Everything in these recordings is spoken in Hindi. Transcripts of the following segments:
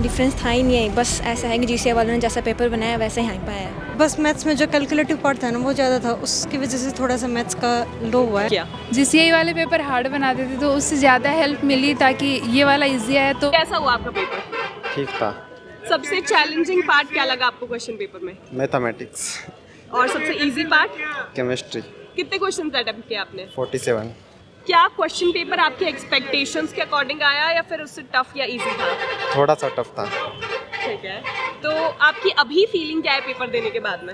डिफरेंस था ही नहीं है, बस ऐसा है कि जीसीए वालों ने जैसा पेपर बनाया वैसे ही पाया है। बस मैथ्स में जो कैलकुलेटिव पार्ट था ना वो ज़्यादा था, उसकी वजह से थोड़ा सा मैथ्स का लो हुआ है। क्या जीसीआई वाले पेपर हार्ड बनाते थे तो उससे ज़्यादा हेल्प मिली ताकि ये वाला इजी है। तो कैसा हुआ आपका पेपर? ठीक था। सबसे चैलेंजिंग पार्ट क्या लगा आपको क्वेश्चन पेपर में? मैथमेटिक्स, और सबसे इजी पार्ट? केमिस्ट्री। कितने क्वेश्चन अटेम्प्ट किए आपने? 47। क्या क्वेश्चन पेपर आपके एक्सपेक्टेशंस के अकॉर्डिंग आया या फिर उससे टफ या इजी था? थोड़ा सा टफ था। ठीक है, तो आपकी अभी फीलिंग क्या है पेपर देने के बाद में?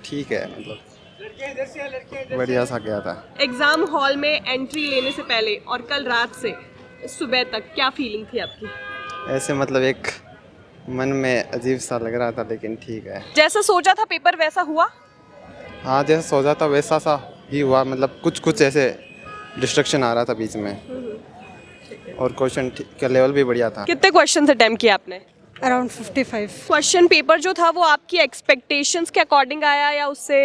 ठीक है, मतलब बढ़िया सा गया था। एग्जाम हॉल में एंट्री लेने से पहले और कल रात से सुबह तक क्या फीलिंग थी आपकी? ऐसे मतलब एक मन में अजीब सा लग रहा था, लेकिन ठीक है। जैसा सोचा था पेपर वैसा हुआ? हाँ, जैसा सोचा था वैसा सा ही हुआ, मतलब कुछ ऐसे डिस्ट्रक्शन आ रहा था बीच में, और क्वेश्चन का लेवल भी बढ़िया था। कितने क्वेश्चन अटेम्प्ट किए आपने? अराउंड 55। क्वेश्चन पेपर जो था वो आपकी एक्सपेक्टेशंस के अकॉर्डिंग आया या उससे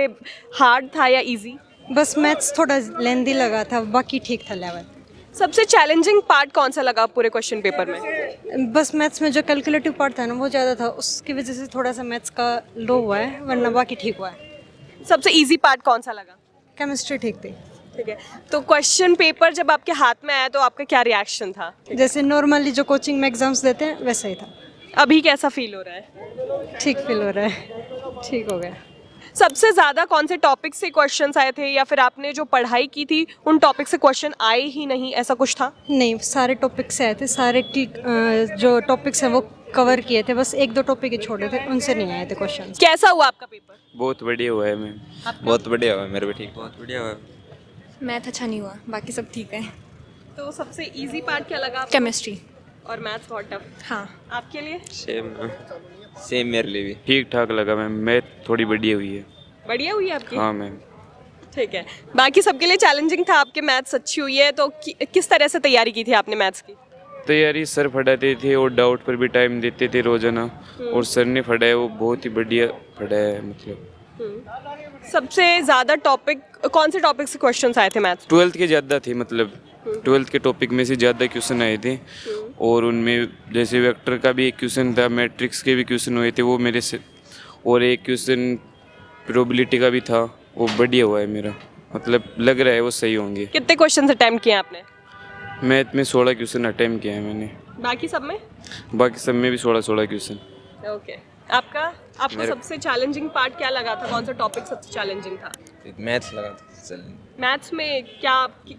हार्ड था या इजी? बस मैथ्स थोड़ा लेंदी लगा था, बाकी ठीक था लेवल। सबसे चैलेंजिंग पार्ट कौन सा लगा पूरे क्वेश्चन पेपर में? बस मैथ्स में जो कैलकुलेटिव पार्ट था ना वो ज़्यादा था, उसकी वजह से थोड़ा सा मैथ्स का लो हुआ है, वरना बाकी ठीक हुआ है। सबसे इजी पार्ट कौन सा लगा? केमिस्ट्री ठीक थी। ठीक है, तो क्वेश्चन पेपर जब आपके हाथ में आया तो आपका क्या रिएक्शन था? जैसे नॉर्मली जो कोचिंग में एग्जाम्स देते हैं वैसा ही था। अभी कैसा फील हो रहा है? ठीक फील हो रहा है, ठीक हो गया। सबसे ज़्यादा कौन से टॉपिक से क्वेश्चंस आए थे या फिर आपने जो पढ़ाई की थी उन टॉपिक से क्वेश्चन आए ही नहीं, ऐसा कुछ था? नहीं, सारे टॉपिक्स आए थे, सारे जो टॉपिक्स हैं वो कवर किए थे, बस एक दो टॉपिक ही छोड़े थे, उनसे नहीं आए थे क्वेश्चन। कैसा हुआ आपका पेपर? बहुत बढ़िया हुआ है मैम। बहुत बढ़िया हुआ है, मेरा भी ठीक बहुत बढ़िया हुआ है। मैथ अच्छा नहीं हुआ, बाकी सब ठीक है। तो सबसे इजी पार्ट क्या लगा आपको? केमिस्ट्री। और मैथ्स बहुत टफ। हाँ। आपके लिए? सेम मेरे लिए भी ठीक ठाक लगा मैम, मैथ थोड़ी बढ़िया हुई है। बढ़िया हुई आपकी? हाँ मैम। ठीक है, बाकी सबके लिए चैलेंजिंग था, आपके मैथ्स अच्छी हुई है, तो किस तरह से तैयारी की थी आपने मैथ्स की? तैयारी सर पढ़ाते थे और डाउट पर भी टाइम देते थे रोजाना, और सर ने पढ़ाया वो बहुत ही बढ़िया पढ़ाया है। मतलब सबसे ज़्यादा टॉपिक कौन से टॉपिक से क्वेश्चंस आए थे मैथ्स? 12th के ज़्यादा थे, मतलब 12th के टॉपिक में से ज़्यादा क्वेश्चन आए थे, और उनमें जैसे वेक्टर का भी एक क्वेश्चन था, मैट्रिक्स के भी क्वेश्चन हुए थे वो मेरे से, और एक क्वेश्चन प्रोबेबिलिटी का भी था, वो बढ़िया हुआ है मेरा, मतलब लग रहा है वो सही होंगे। कितने क्वेश्चंस अटेम्प्ट किए आपने? मैथ में 16 क्वेश्चन अटेम्प्ट किया है मैंने। बाकी सब में? बाकी सब में भी 16 क्वेश्चन। ओके, आपको सबसे चैलेंजिंग पार्ट क्या लगा था? कौन सा टॉपिक सबसे चैलेंजिंग था? मैथ्स लगा था। मैथ्स में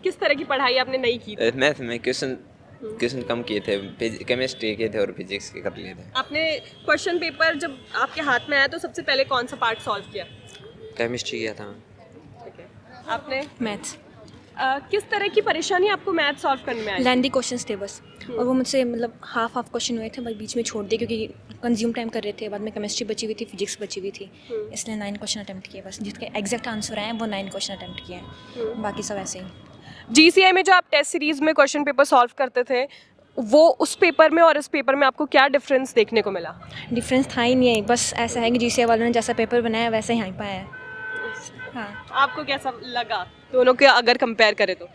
किस तरह की पढ़ाई आपने नहीं की थी? मैथ में क्वेश्चन कम किए थे, केमिस्ट्री के थे और फिजिक्स के कर लिए थे। आपने क्वेश्चन पेपर जब आपके हाथ में आया तो सबसे पहले कौन सा पार्ट सॉल्व किया? केमिस्ट्री किया था। ठीक है, आपने? मैथ्स। किस तरह की परेशानी आपको मैथ सॉल्व करने में आई? लेंदी क्वेश्चंस थे बस, और वो मुझसे मतलब हाफ क्वेश्चन हुए थे, बस बीच में छोड़ दिए क्योंकि कंज्यूम टाइम कर रहे थे। बाद में केमिस्ट्री बची हुई थी, फिजिक्स बची हुई थी, इसलिए 9 क्वेश्चन अटेम्प्ट किए बस। जिसके एग्जैक्ट आंसर आए हैं वो 9 क्वेश्चन अटेम्प्ट किए हैं, बाकी सब ऐसे ही। जीसीआई में जो आप टेस्ट सीरीज में क्वेश्चन पेपर सॉल्व करते थे, वो उस पेपर में और इस पेपर में आपको क्या डिफरेंस देखने को मिला? डिफरेंस था ही नहीं है, बस ऐसा है कि जीसीए वालों ने जैसा पेपर बनाया वैसे ही पाया है। हाँ। आपको कैसा लगा दोनों के अगर कंपेयर करें तो?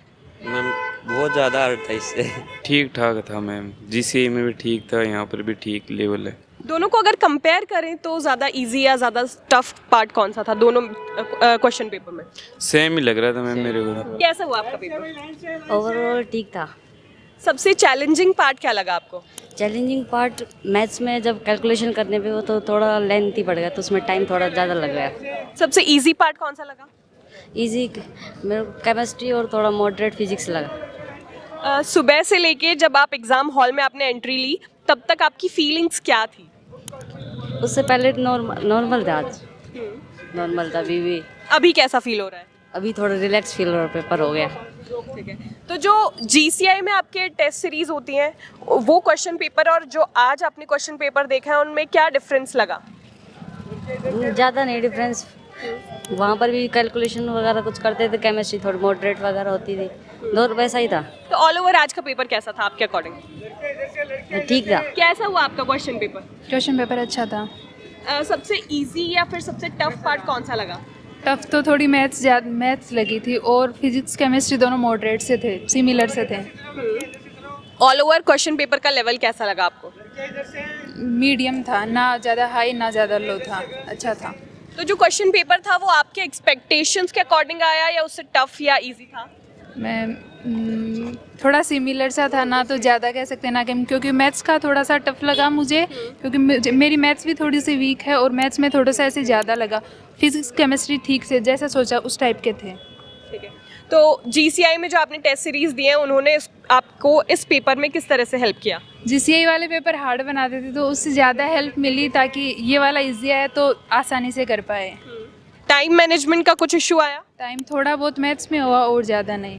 मैम बहुत ज़्यादा हार्ड था इससे। ठीक ठाक था मैम, जीसीए में भी ठीक था, यहाँ पर भी ठीक लेवल है। दोनों को अगर कंपेयर करें तो ज़्यादा इजी या ज़्यादा टफ पार्ट कौन सा था दोनों क्वेश्चन पेपर में? सेम ही लग रहा था मैम मेरे को। कैसा हुआ आपका पेपर? ओवरऑल ठीक था। सबसे चैलेंजिंग पार्ट क्या लगा आपको? चैलेंजिंग पार्ट मैथ्स में जब कैलकुलेशन करने पे वो तो थोड़ा लेंथी पड़ गया, तो उसमें टाइम थोड़ा ज़्यादा लग गया। सबसे इजी पार्ट कौन सा लगा? इजी मेरे को केमिस्ट्री और थोड़ा मॉडरेट फिजिक्स लगा। सुबह से लेके जब आप एग्ज़ाम हॉल में आपने एंट्री ली तब तक आपकी फीलिंग्स क्या थी? उससे पहले नॉर्मल था, आज नॉर्मल था। अभी कैसा फील हो रहा है? अभी थोड़ा रिलैक्स फील हो रहा, पेपर हो गया। ठीक है, तो जो जीसीआई में आपके टेस्ट सीरीज होती हैं वो क्वेश्चन पेपर और जो आज आपने क्वेश्चन पेपर देखा है उनमें क्या डिफरेंस लगा? ज़्यादा नहीं डिफरेंस, वहाँ पर भी कैलकुलेशन वगैरह कुछ करते थे, केमिस्ट्री थोड़ी मॉडरेट वगैरह होती थी, दो वैसा ही था। तो ऑल ओवर आज का पेपर कैसा था आपके अकॉर्डिंग? ठीक था। कैसा हुआ आपका क्वेश्चन पेपर? क्वेश्चन पेपर अच्छा था। सबसे इजी या फिर सबसे टफ पार्ट कौन सा लगा? टफ तो थोड़ी मैथ्स लगी थी, और फिजिक्स केमिस्ट्री दोनों मॉडरेट से थे, सिमिलर से थे। ऑल ओवर क्वेश्चन पेपर का लेवल कैसा लगा आपको? मीडियम था, ना ज़्यादा हाई ना ज़्यादा लो था, अच्छा था। तो जो क्वेश्चन पेपर था वो आपके एक्सपेक्टेशंस के अकॉर्डिंग आया या उससे टफ या इजी था? मैं थोड़ा सिमिलर सा था, ना तो ज़्यादा कह सकते ना कम, क्योंकि मैथ्स का थोड़ा सा टफ लगा मुझे, क्योंकि मेरी मैथ्स भी थोड़ी सी वीक है और मैथ्स में थोड़ा सा ऐसे ज़्यादा लगा। फिजिक्स केमिस्ट्री ठीक से जैसा सोचा उस टाइप के थे। ठीक है। तो जीसीआई में जो आपने टेस्ट सीरीज दिए हैं उन्होंने आपको इस पेपर में किस तरह से हेल्प किया? जीसीआई वाले पेपर हार्ड बनाते थे तो उससे ज़्यादा हेल्प मिली, ताकि ये वाला इजी आया तो आसानी से कर पाए। टाइम मैनेजमेंट का कुछ इशू आया? टाइम थोड़ा बहुत मैथ्स में हुआ और ज़्यादा नहीं।